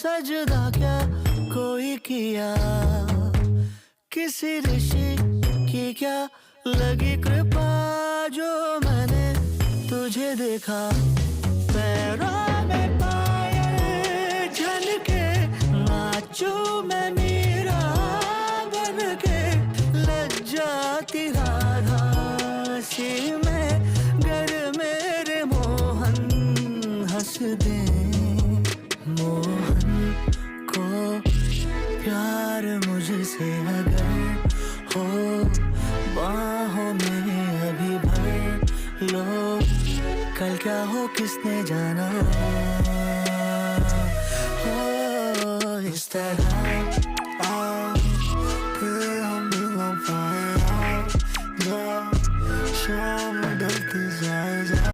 सजदा क्या कोई किया, किसी ऋषि की क्या लगी कृपा, जो मैंने तुझे देखा। पैरों में पायल झनके, नाचूं मैं मीरा बन के, लग जाती राधा सी मैं, गर मेरे मोहन हंस दे। मोहन को प्यार मुझसे अगर हो, बाहों में अभी भर लो, कल क्या हो किसने जाना। हो इस तरह फिर हम भी on fire,